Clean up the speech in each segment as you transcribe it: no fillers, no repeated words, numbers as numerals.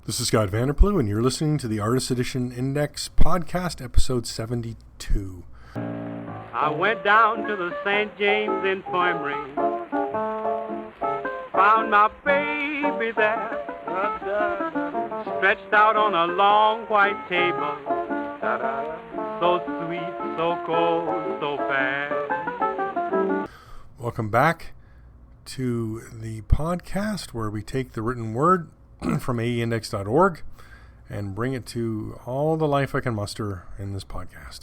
This is Scott Vanderplu, and you're listening to the Artist Edition Index Podcast, episode 72. I went down to the St. James Infirmary, found my baby there, stretched out on a long white table, so sweet, so cold, so fast. Welcome back to the podcast where we take the written word from aeindex.org and bring it to all the life I can muster in this podcast.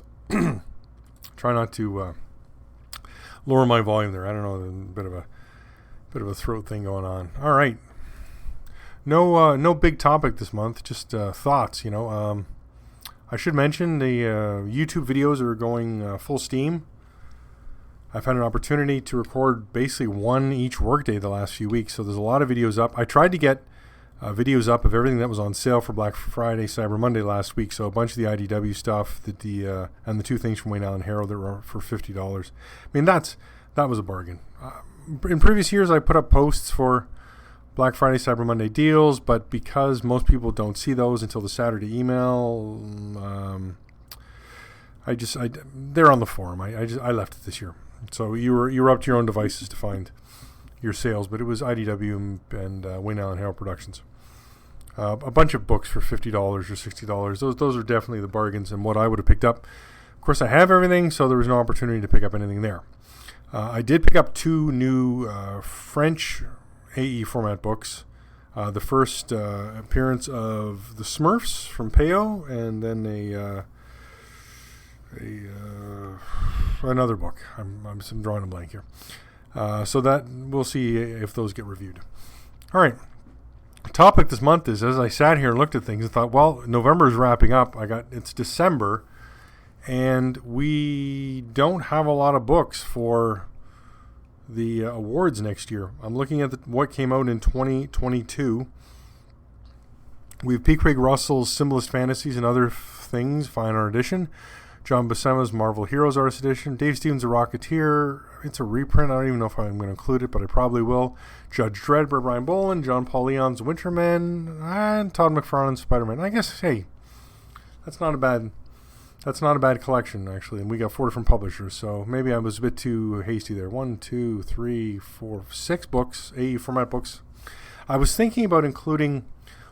Try not to lower my volume there. I don't know, a bit of a throat thing going on. All right, no big topic this month. Just thoughts. I should mention the YouTube videos are going full steam. I've had an opportunity to record basically one each workday the last few weeks, so there's a lot of videos up. I tried to get videos up of everything that was on sale for Black Friday, Cyber Monday last week. So a bunch of the IDW stuff, and the two things from Wayne Allen Herald that were for $50. I mean, that was a bargain. In previous years, I put up posts for Black Friday, Cyber Monday deals, but because most people don't see those until the Saturday email, they're on the forum. I left it this year. So you were up to your own devices to find your sales, but it was IDW and Wayne Allen Herald Productions. A bunch of books for $50 or $60. Those are definitely the bargains and what I would have picked up. Of course, I have everything, so there was no opportunity to pick up anything there. I did pick up two new French AE format books. The first appearance of the Smurfs from Peyo, and then another book. I'm drawing a blank here. So that we'll see if those get reviewed. All right. The topic this month is, as I sat here and looked at things and thought, well, November is wrapping up. It's December, and we don't have a lot of books for the awards next year. I'm looking at what came out in 2022. We have P. Craig Russell's Symbolist Fantasies and Other Things, Fine Art Edition. John Buscema's Marvel Heroes Artist Edition. Dave Stevens' The Rocketeer. It's a reprint. I don't even know if I'm going to include it, but I probably will. Judge Dredd by Brian Boland. John Paul Leon's Wintermen. And Todd McFarlane's Spider-Man. I guess, hey, that's not a bad collection, actually. And we got 4 different publishers, so maybe I was a bit too hasty there. 1, 2, 3, 4, 6 books, AE format books. I was thinking about including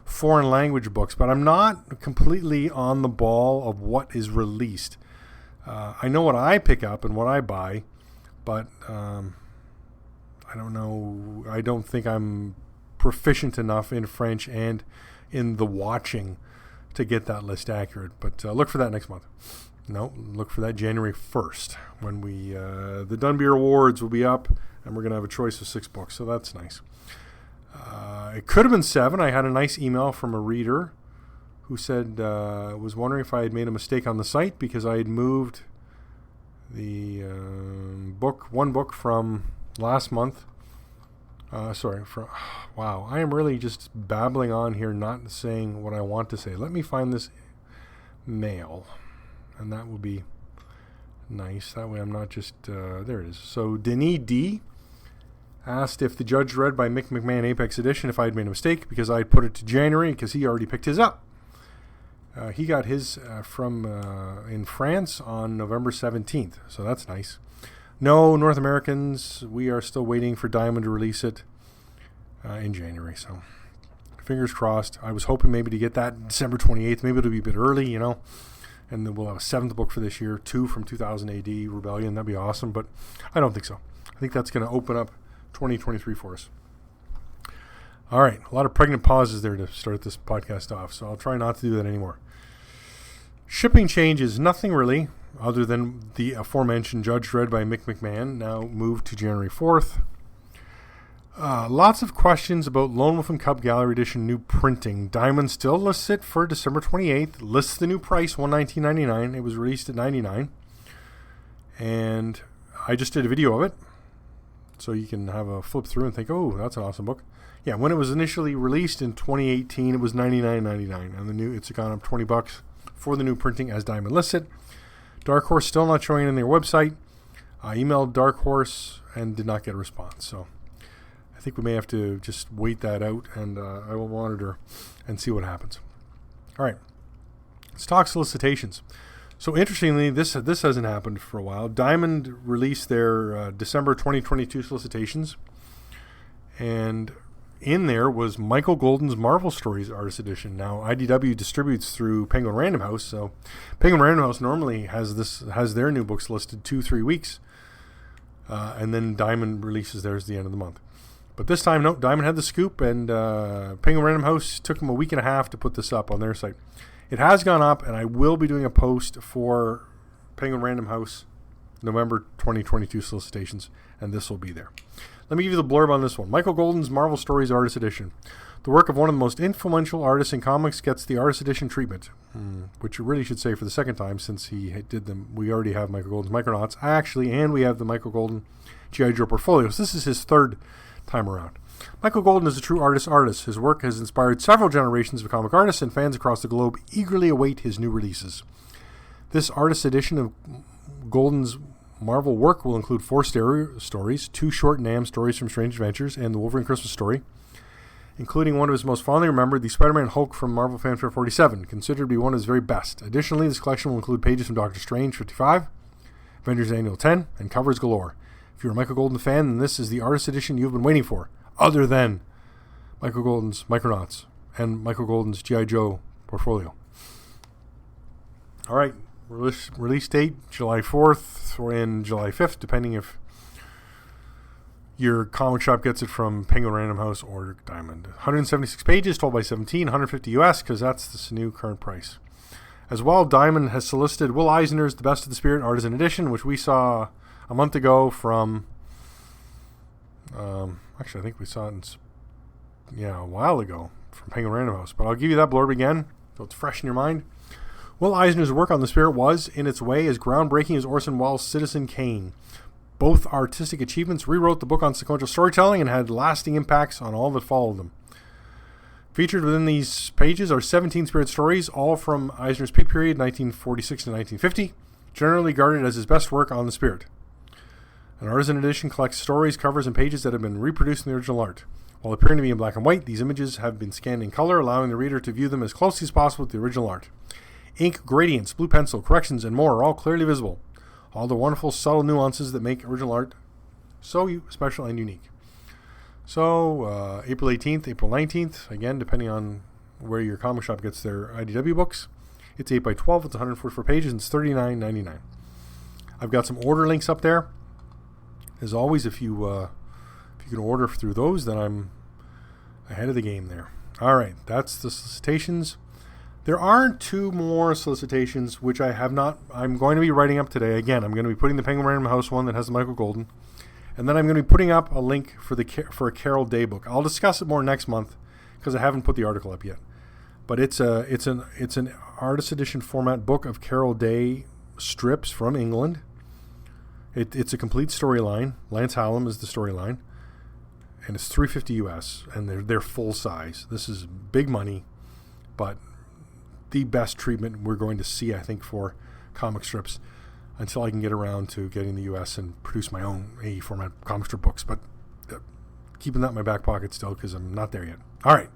foreign language books, but I'm not completely on the ball of what is released. I know what I pick up and what I buy, but I don't know. I don't think I'm proficient enough in French and in the watching to get that list accurate. But look for that next month. No, look for that January 1st when the Dunbeer Awards will be up, and we're going to have a choice of 6 books, so that's nice. It could have been 7. I had a nice email from a reader who said, was wondering if I had made a mistake on the site because I had moved the one book from last month. Wow, I am really just babbling on here, not saying what I want to say. Let me find this mail, and that will be nice. That way I'm not just, there it is. So Denis D. asked if the Judge Dredd by Mick McMahon Apex Edition, if I had made a mistake because I had put it to January because he already picked his up. He got his from in France on November 17th, so that's nice. No, North Americans, we are still waiting for Diamond to release it in January, so fingers crossed. I was hoping maybe to get that December 28th. Maybe it'll be a bit early, and then we'll have a 7th book for this year, 2 from 2000 AD, Rebellion. That'd be awesome, but I don't think so. I think that's going to open up 2023 for us. All right, a lot of pregnant pauses there to start this podcast off, so I'll try not to do that anymore. Shipping changes, nothing really, other than the aforementioned Judge Dredd by Mick McMahon, now moved to January 4th. Lots of questions about Lone Wolf and Cub Gallery Edition new printing. Diamond still lists it for December 28th, lists the new price, $119.99. It was released at $99, and I just did a video of it. So you can have a flip through and think, oh, that's an awesome book. Yeah, when it was initially released in 2018, it was $99.99, and it's gone up $20 for the new printing as Diamond lists it. Dark Horse still not showing it on their website. I emailed Dark Horse and did not get a response. So think we may have to just wait that out, and I will monitor and see what happens. All right, let's talk solicitations. So interestingly, this hasn't happened for a while. Diamond released their December 2022 solicitations, and in there was Michael Golden's Marvel Stories Artist Edition. Now, IDW distributes through Penguin Random House, so Penguin Random House normally has their new books listed 2-3 weeks, and then Diamond releases theirs at the end of the month. But this time, no, Diamond had the scoop, and Penguin Random House took them a week and a half to put this up on their site. It has gone up, and I will be doing a post for Penguin Random House November 2022 solicitations, and this will be there. Let me give you the blurb on this one. Michael Golden's Marvel Stories Artist Edition. The work of one of the most influential artists in comics gets the Artist Edition treatment, which you really should say for the second time since he did them. We already have Michael Golden's Micronauts, actually, and we have the Michael Golden G.I. Joe portfolio. So this is his third time around. Michael Golden is a true artist. His work has inspired several generations of comic artists, and fans across the globe eagerly await his new releases. This Artist Edition of Golden's Marvel work will include 4 stories, 2 short NAM stories from Strange Adventures, and the Wolverine Christmas story, including one of his most fondly remembered, the Spider-Man Hulk from Marvel Fanfare 47, considered to be one of his very best. Additionally, this collection will include pages from Doctor Strange 55, Avengers Annual 10, and covers galore. If you're a Michael Golden fan, then this is the Artist Edition you've been waiting for, other than Michael Golden's Micronauts and Michael Golden's G.I. Joe portfolio. All right. Release date, July 4th and July 5th, depending if your comic shop gets it from Penguin Random House or Diamond. 176 pages, 12 by 17, 150 US, because that's the new current price. As well, Diamond has solicited Will Eisner's The Best of the Spirit Artisan Edition, which we saw a month ago from... actually, I think we saw it a while ago from Penguin Random House. But I'll give you that blurb again, so it's fresh in your mind. Will Eisner's work on the Spirit was, in its way, as groundbreaking as Orson Welles' Citizen Kane. Both artistic achievements rewrote the book on sequential storytelling and had lasting impacts on all that followed them. Featured within these pages are 17 Spirit stories, all from Eisner's peak period, 1946 to 1950, generally regarded as his best work on the Spirit. An artisan edition collects stories, covers, and pages that have been reproduced in the original art. While appearing to be in black and white, these images have been scanned in color, allowing the reader to view them as closely as possible with the original art. Ink, gradients, blue pencil, corrections, and more are all clearly visible. All the wonderful, subtle nuances that make original art so special and unique. So, April 18th, April 19th, again, depending on where your comic shop gets their IDW books. It's 8 by 12, it's 144 pages, and it's $39.99. I've got some order links up there. As always, if you can order through those, then I'm ahead of the game there. All right, that's the solicitations. There are 2 more solicitations, which I'm going to be writing up today. Again, I'm going to be putting the Penguin Random House one that has the Michael Golden. And then I'm going to be putting up a link for a Carol Day book. I'll discuss it more next month because I haven't put the article up yet. But it's an Artist Edition format book of Carol Day strips from England. It's a complete storyline. Lance Hallam is the storyline. And it's $350 US, and they're full size. This is big money, but the best treatment we're going to see, I think, for comic strips until I can get around to getting the US and produce my own AE format comic strip books. But keeping that in my back pocket still because I'm not there yet. All right,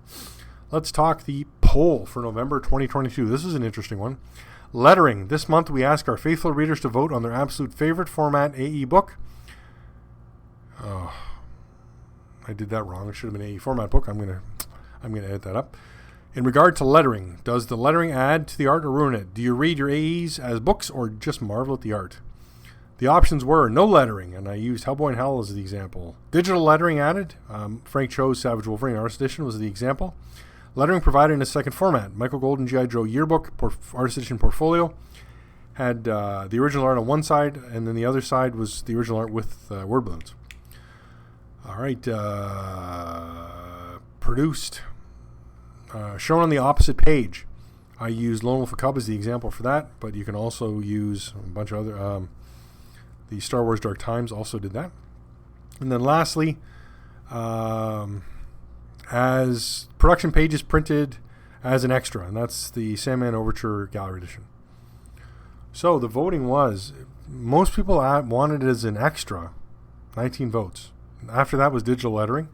let's talk the poll for November 2022. This is an interesting one. Lettering. This month we ask our faithful readers to vote on their absolute favorite format AE book. Oh, I did that wrong. It should have been AE format book. I'm gonna edit that up. In regard to lettering, does the lettering add to the art or ruin it? Do you read your AEs as books or just marvel at the art? The options were no lettering, and I used Hellboy and Hell as the example. Digital lettering added. Frank Cho's Savage Wolverine Artist Edition was the example. Lettering provided in a second format. Michael Golden G.I. Joe Yearbook Artist Edition Portfolio had the original art on one side, and then the other side was the original art with word balloons. All right. Produced. Shown on the opposite page. I used Lone Wolf and Cub as the example for that, but you can also use a bunch of other... the Star Wars Dark Times also did that. And then lastly, as production pages printed as an extra, and that's the Sandman Overture Gallery Edition. So the voting was, most people wanted it as an extra, 19 votes. After that was digital lettering.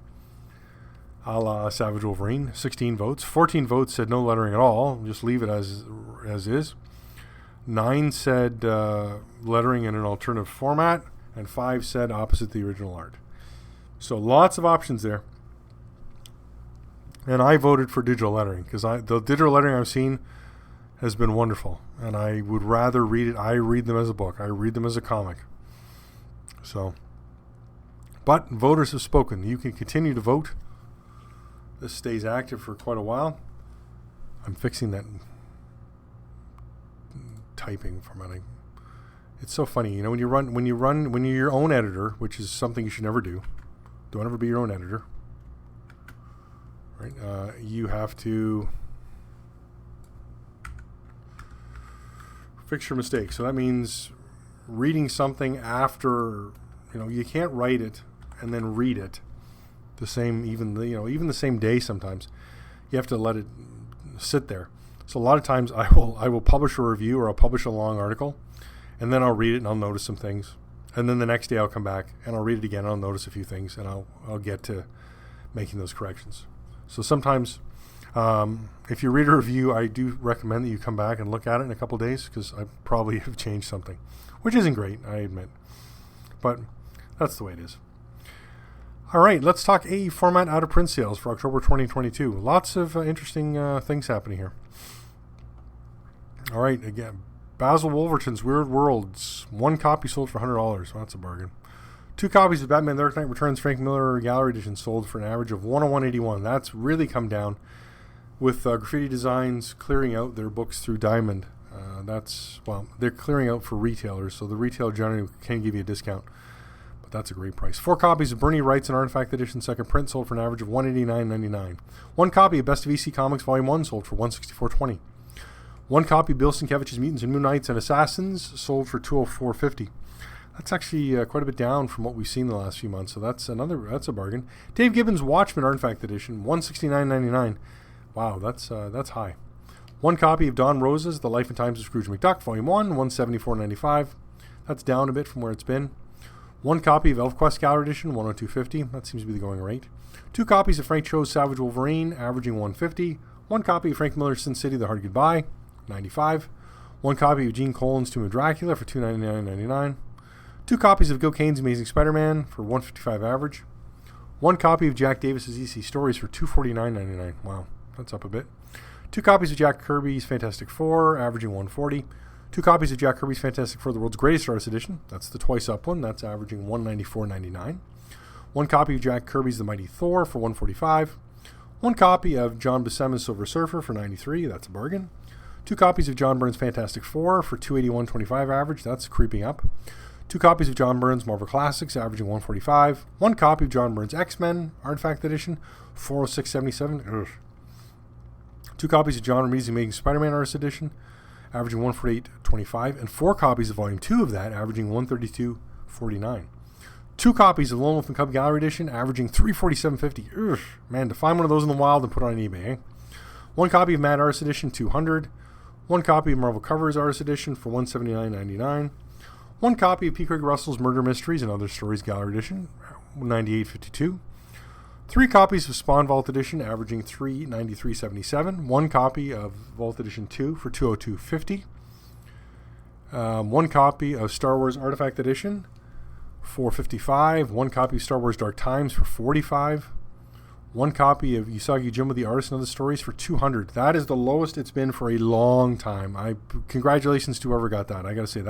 a la Savage Wolverine, 16 votes. 14 votes said no lettering at all, just leave it as is. 9 said lettering in an alternative format, and 5 said opposite the original art. So lots of options there. And I voted for digital lettering because the digital lettering I've seen has been wonderful, and I would rather read it. I read them as a book. I read them as a comic. So, but voters have spoken. You can continue to vote. This stays active for quite a while. I'm fixing that typing formatting. It's so funny, when you're your own editor, which is something you should never do. Don't ever be your own editor. Right? You have to fix your mistakes. So that means reading something after, you can't write it and then read it the same, even the same day. Sometimes you have to let it sit there. So a lot of times I will publish a review, or I'll publish a long article, and then I'll read it and I'll notice some things. And then the next day I'll come back and I'll read it again and I'll notice a few things, and I'll get to making those corrections. So sometimes if you read a review, I do recommend that you come back and look at it in a couple of days, because I probably have changed something, which isn't great, I admit. But that's the way it is. All right, let's talk AE format out of print sales for October 2022. Lots of interesting things happening here. All right, again, Basil Wolverton's Weird Worlds. 1 copy sold for $100. Well, that's a bargain. 2 copies of Batman The Dark Knight Returns Frank Miller Gallery Edition sold for an average of $101.81. That's really come down with Graffiti Designs clearing out their books through Diamond. They're clearing out for retailers, so the retailer generally can give you a discount. But that's a great price. 4 copies of Bernie Wright's An Artifact Edition second print sold for an average of $189.99. 1 copy of Best of EC Comics Volume 1 sold for $164.20. 1 copy of Bill Sienkiewicz's Mutants and Moon Knights and Assassins sold for $204.50. That's actually quite a bit down from what we've seen the last few months, so that's a bargain. Dave Gibbons' Watchmen Artifact Edition, $169.99. Wow, that's high. 1 copy of Don Rosa's The Life and Times of Scrooge McDuck, Volume 1, $174.95. That's down a bit from where it's been. 1 copy of ElfQuest Gallery Edition, $102.50. That seems to be the going rate. 2 copies of Frank Cho's Savage Wolverine, averaging $150. 1 copy of Frank Miller's Sin City: The Hard Goodbye, $95. 1 copy of Gene Colan's Tomb of Dracula for $299.99. 2 copies of Gil Kane's Amazing Spider-Man for $155 average. 1 copy of Jack Davis's EC Stories for $249.99. Wow, that's up a bit. 2 copies of Jack Kirby's Fantastic Four, averaging $140. 2 copies of Jack Kirby's Fantastic Four: The World's Greatest Artist Edition. That's the twice up one. That's averaging $194.99. 1 copy of Jack Kirby's The Mighty Thor for $145. 1 copy of John Buscema's Silver Surfer for $93. That's a bargain. 2 copies of John Byrne's Fantastic Four for $281.25 average. That's creeping up. 2 copies of John Byrne's Marvel Classics, averaging $145. 1 copy of John Byrne's X-Men Artifact Edition, $406.77. 2 copies of John Romita's Amazing Spider-Man Artist Edition, averaging $148.25, and 4 copies of Volume 2 of that, averaging $132.49. 2 copies of Lone Wolf and Cub Gallery Edition, averaging $347.50. Man, to find one of those in the wild and put it on eBay, eh? 1 copy of Mad Artist Edition, $200. 1 copy of Marvel Covers Artist Edition for $179.99. 1 copy of P. Craig Russell's Murder Mysteries and Other Stories Gallery Edition, $98.52. 3 copies of Spawn Vault Edition, averaging $393.77. 1 copy of Vault Edition 2 for $202.50. 1 copy of Star Wars Artifact Edition for $55. 1 copy of Star Wars Dark Times for $45. 1 copy of Usagi Jimbo the Artist and Other Stories for $200. That is the lowest it's been for a long time. Congratulations to whoever got that. I got to say,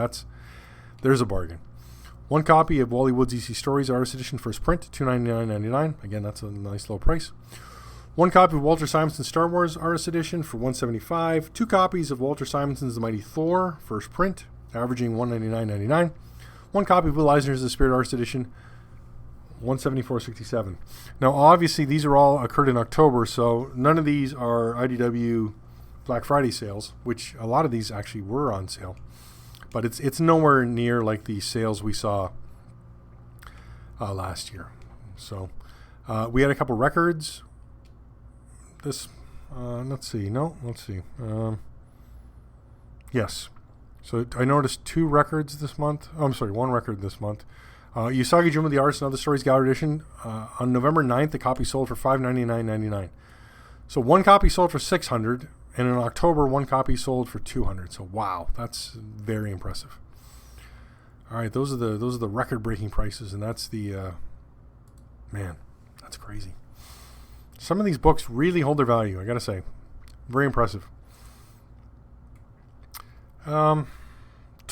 there's a bargain. 1 copy of Wally Wood's EC Stories Artist Edition first print, $299.99. Again, that's a nice low price. 1 copy of Walter Simonson's Star Wars Artist Edition for $175. 2 copies of Walter Simonson's The Mighty Thor first print, averaging $199.99. 1 copy of Will Eisner's The Spirit Artist Edition, $174.67. Now, obviously, these are all occurred in October, so none of these are IDW Black Friday sales, which a lot of these actually were on sale. But it's nowhere near like the sales we saw last year. So we had a couple records. Let's see. Yes. So I noticed 2 records this month. Oh, I'm sorry, 1 record this month. Usagi Juma, The Artist and Other Stories Gallery Edition. On November 9th, the copy sold for $599.99. So one copy sold for $600, and in October, one copy sold for $200. So wow, that's very impressive. All right, those are the record-breaking prices, and that's the man, that's crazy. Some of these books really hold their value, I gotta say. Very impressive. 2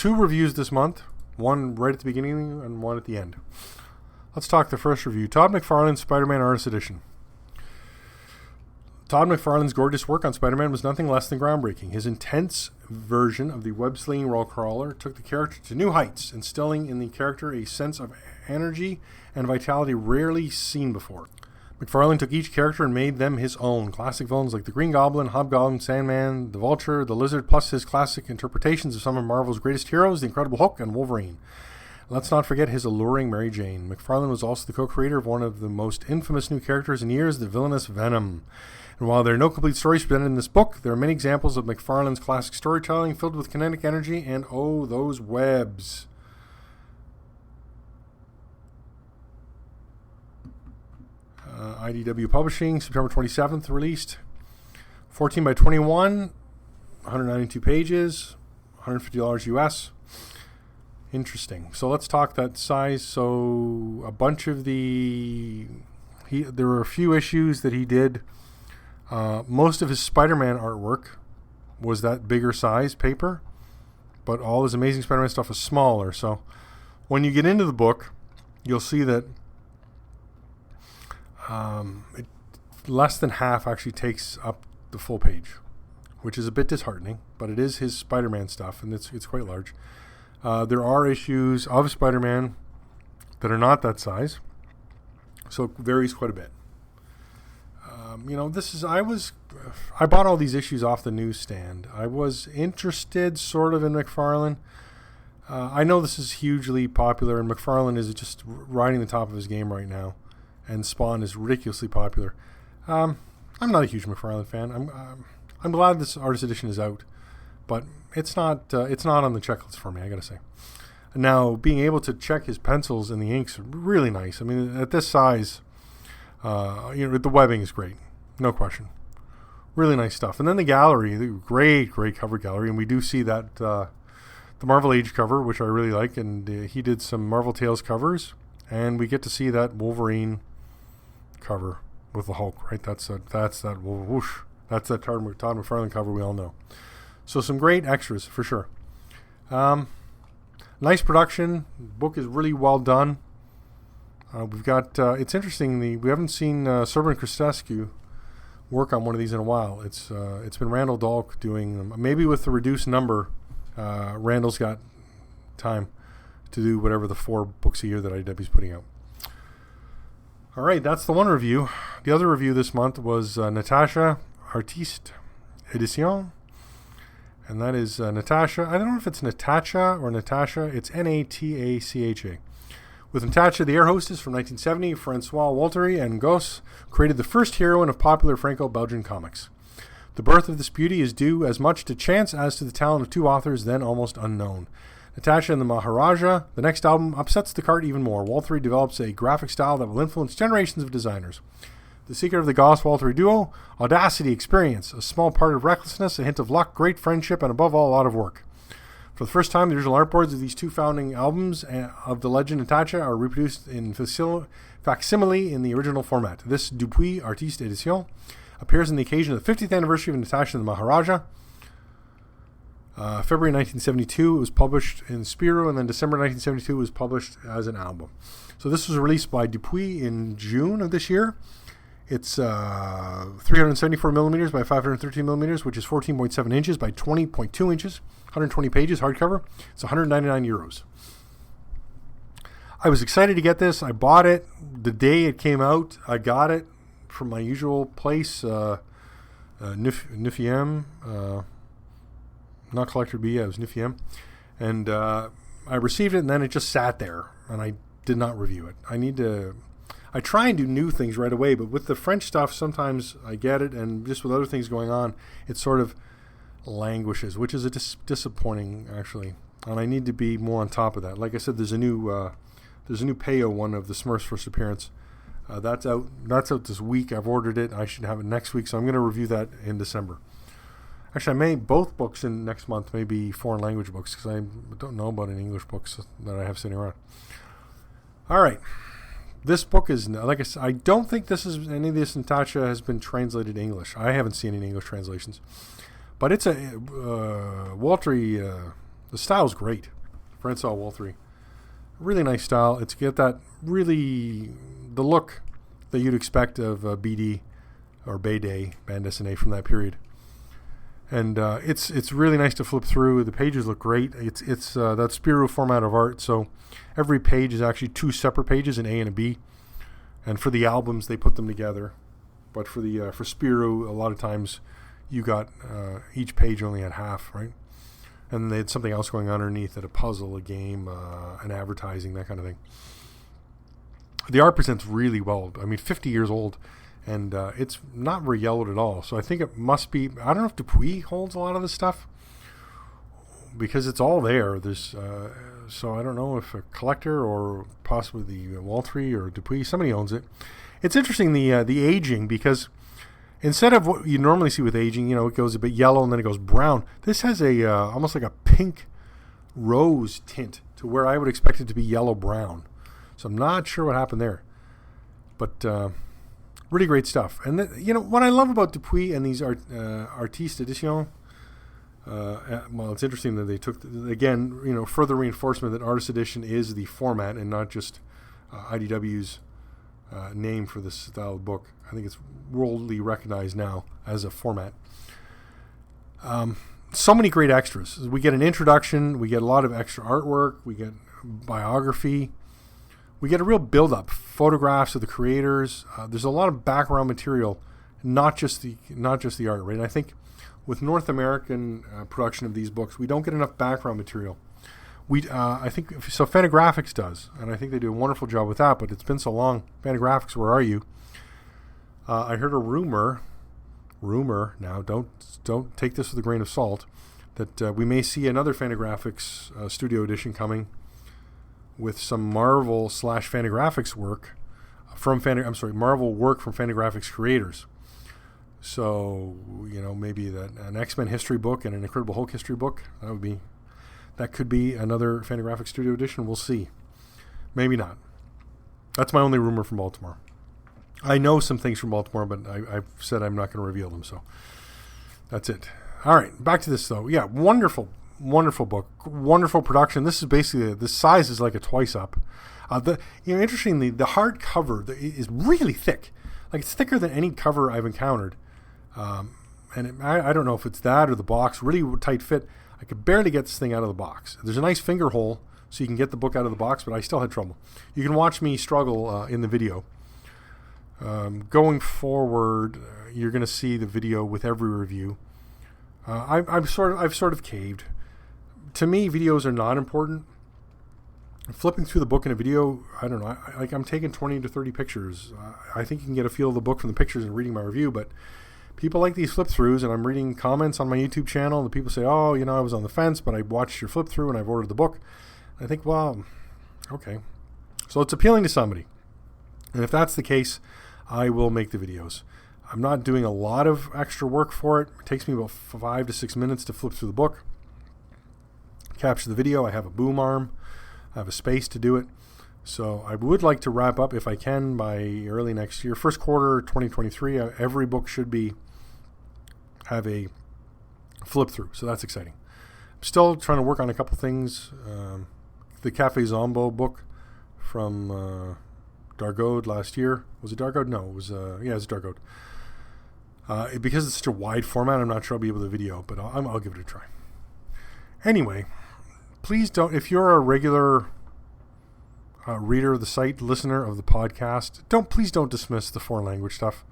reviews this month. One right at the beginning and one at the end. Let's talk the first review. Todd McFarlane's Spider-Man Artist Edition. Todd McFarlane's gorgeous work on Spider-Man was nothing less than groundbreaking. His intense version of the web-slinging world crawler took the character to new heights, instilling in the character a sense of energy and vitality rarely seen before. McFarlane took each character and made them his own. Classic villains like the Green Goblin, Hobgoblin, Sandman, the Vulture, the Lizard, plus his classic interpretations of some of Marvel's greatest heroes, the Incredible Hulk and Wolverine. Let's not forget his alluring Mary Jane. McFarlane was also the co-creator of one of the most infamous new characters in years, the villainous Venom. And while there are no complete stories presented in this book, there are many examples of McFarlane's classic storytelling filled with kinetic energy and, oh, those webs. IDW Publishing, September 27th, released. 14 by 21, 192 pages, $150 US. Interesting. So let's talk that size. So a bunch of there were a few issues that he did. Most of his Spider-Man artwork was that bigger size paper, but all his Amazing Spider-Man stuff is smaller. So when you get into the book, you'll see that less than half actually takes up the full page, which is a bit disheartening, but it is his Spider-Man stuff, and it's quite large. There are issues of Spider-Man that are not that size, so it varies quite a bit. I bought all these issues off the newsstand. I was interested sort of in McFarlane. I know this is hugely popular, and McFarlane is just riding the top of his game right now. And Spawn is ridiculously popular. I'm not a huge McFarlane fan. I'm glad this artist edition is out, but it's not on the checklist for me, I gotta say. Now, being able to check his pencils and the inks are really nice. I mean, at this size, the webbing is great, no question. Really nice stuff. And then the gallery, the great cover gallery, and we do see that the Marvel Age cover, which I really like, and he did some Marvel Tales covers, and we get to see that Wolverine cover with the Hulk, right? That's that whoosh. That's that Todd McFarlane cover we all know. So some great extras for sure. Nice production. The book is really well done. We've got. It's interesting. We haven't seen Serban Cristescu work on one of these in a while. It's been Randall Dahlk doing them. Maybe with the reduced number, Randall's got time to do whatever the 4 books a year that IDW's putting out. All right, that's the one review. The other review this month was Natasha Artiste Edition. And that is Natasha. I don't know if it's Natasha or Natasha. It's Natacha. With Natasha, the air hostess from 1970, Francois Waltery and Goss created the first heroine of popular Franco-Belgian comics. The birth of this beauty is due as much to chance as to the talent of 2 authors then almost unknown. Natasha and the Maharaja, the next album, upsets the cart even more. Waltery develops a graphic style that will influence generations of designers. The secret of the Goss-Waltery duo: audacity, experience, a small part of recklessness, a hint of luck, great friendship, and above all, a lot of work. For the first time, the original artboards of these 2 founding albums of the legend Natasha are reproduced in facsimile in the original format. This Dupuis Artiste Edition appears on the occasion of the 50th anniversary of Natasha and the Maharaja. February 1972, it was published in Spirou, and then December 1972 was published as an album. So this was released by Dupuis in June of this year. It's 374 millimeters by 513 millimeters, which is 14.7 inches by 20.2 inches, 120 pages, hardcover. It's 199 euros. I was excited to get this. I bought it the day it came out. I got it from my usual place, Nufiem. Not Collector B, it was Nufiem. And I received it, and then it just sat there, and I did not review it. I try and do new things right away, but with the French stuff, sometimes I get it, and just with other things going on, it sort of languishes, which is disappointing, actually. And I need to be more on top of that. Like I said, there's a new There's a new Peyo one of the Smurfs' first appearance. That's out this week. I've ordered it. I should have it next week, so I'm going to review that in December. Actually, I may both books in next month may be foreign language books because I don't know about any English books that I have sitting around. All right. This book is, like I said, I don't think any of this Natasha has been translated to English. I haven't seen any English translations. But it's a Waltry, the style's great. Francois Waltry. Really nice style. It's got that really, the look that you'd expect of BD or Bayday, bande dessinée from that period. And it's really nice to flip through. The pages look great. It's that Spirou format of art. So every page is actually two separate pages, an A and a B. And for the albums, they put them together. But for Spirou, a lot of times you got each page only had half, right? And they had something else going underneath it, a puzzle, a game, an advertising, that kind of thing. The art presents really well. I mean, 50 years old. And it's not very yellowed at all. So I think it must be, I don't know if Dupuis holds a lot of this stuff because it's all there. There's so I don't know if a collector or possibly the Waltry or Dupuis, somebody owns it. It's interesting, the aging, because instead of what you normally see with aging, it goes a bit yellow and then it goes brown. This has a almost like a pink rose tint to where I would expect it to be yellow-brown. So I'm not sure what happened there. But really great stuff. And what I love about Dupuis and these Artiste Edition, well, it's interesting that they took again, further reinforcement that Artist Edition is the format and not just IDW's name for this style of book. I think it's worldly recognized now as a format. So many great extras. We get an introduction. We get a lot of extra artwork. We get biography. We get a real build-up, photographs of the creators. There's a lot of background material, not just the art, right? And I think with North American production of these books, we don't get enough background material. I think so. Fantagraphics does, and I think they do a wonderful job with that. But it's been so long. Fantagraphics, where are you? I heard a rumor. Now, don't take this with a grain of salt. That we may see another Fantagraphics studio edition coming, with some Marvel / Fantagraphics work from Marvel work from Fantagraphics creators. So, maybe an X-Men history book and an Incredible Hulk history book. That could be another Fantagraphics studio edition. We'll see. Maybe not. That's my only rumor from Baltimore. I know some things from Baltimore, but I've said I'm not going to reveal them. So that's it. All right, back to this though. Yeah, wonderful book, wonderful production. This is basically the size is like a twice up. Interestingly, the hardcover is really thick. Like it's thicker than any cover I've encountered. I don't know if it's that or the box, really tight fit. I could barely get this thing out of the box. There's a nice finger hole so you can get the book out of the box, but I still had trouble. You can watch me struggle in the video. Going forward, you're going to see the video with every review. I've sort of caved. To me, videos are not important. Flipping through the book in a video, I don't know. I'm taking 20 to 30 pictures. I think you can get a feel of the book from the pictures and reading my review, but people like these flip throughs, and I'm reading comments on my YouTube channel, and the people say, oh, I was on the fence, but I watched your flip through and I've ordered the book. I think, well, okay. So it's appealing to somebody. And if that's the case, I will make the videos. I'm not doing a lot of extra work for it. It takes me about 5 to 6 minutes to flip through the book, capture the video. I have a boom arm. I have a space to do it. So I would like to wrap up, if I can, by early next year. First quarter 2023, every book should have a flip through. So that's exciting. I'm still trying to work on a couple things. The Café Zombo book from Dargaud last year. Was it Dargaud? No, it was it was Dargaud. Because it's such a wide format, I'm not sure I'll be able to video, but I'll give it a try. Anyway, please don't, if you're a regular reader of the site, listener of the podcast, please don't dismiss the foreign language stuff.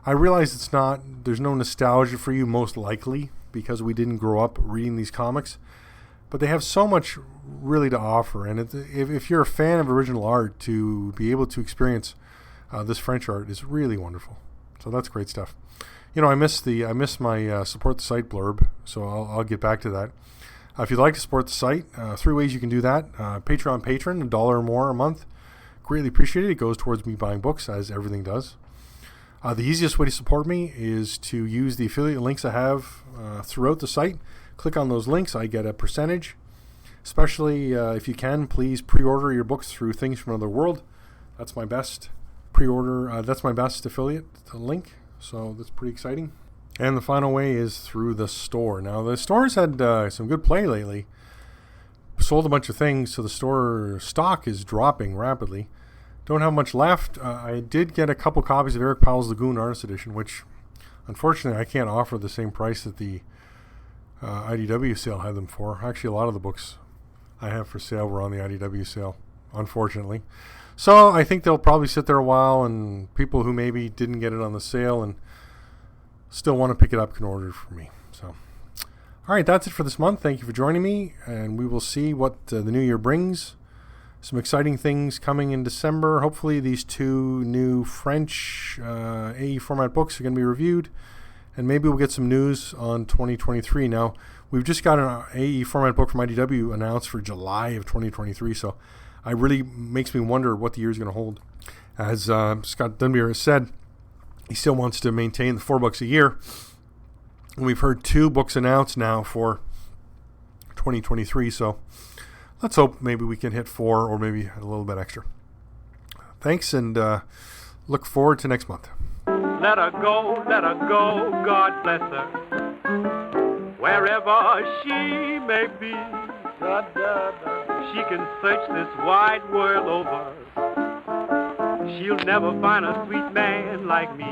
I realize there's no nostalgia for you, most likely, because we didn't grow up reading these comics, but they have so much really to offer. And if you're a fan of original art, to be able to experience this French art is really wonderful. So that's great stuff. I miss my support the site blurb, so I'll get back to that. If you'd like to support the site, 3 ways you can do that. Patreon patron, $1 or more a month. Greatly appreciated. It goes towards me buying books, as everything does. The easiest way to support me is to use the affiliate links I have throughout the site. Click on those links. I get a percentage. Especially if you can, please pre-order your books through Things from Another World. That's my best pre-order. That's my best affiliate link. So that's pretty exciting. And the final way is through the store. Now, the store's had some good play lately. Sold a bunch of things, so the store stock is dropping rapidly. Don't have much left. I did get a couple copies of Eric Powell's Lagoon Artist Edition, which unfortunately I can't offer the same price that the IDW sale had them for. Actually, a lot of the books I have for sale were on the IDW sale, unfortunately. So I think they'll probably sit there a while, and people who maybe didn't get it on the sale and still want to pick it up can order it from me. So, all right, that's it for this month. Thank you for joining me, and we will see what the new year brings. Some exciting things coming in December. Hopefully these 2 new French AE format books are going to be reviewed, and maybe we'll get some news on 2023. Now, we've just got an AE format book from IDW announced for July of 2023, so it really makes me wonder what the year is going to hold. As Scott Dunbier has said, he still wants to maintain the 4 books a year, and we've heard 2 books announced now for 2023, so let's hope maybe we can hit 4 or maybe a little bit extra. Thanks, and look forward to next month. Let her go, God bless her. Wherever she may be, she can search this wide world over. She'll never find a sweet man like me.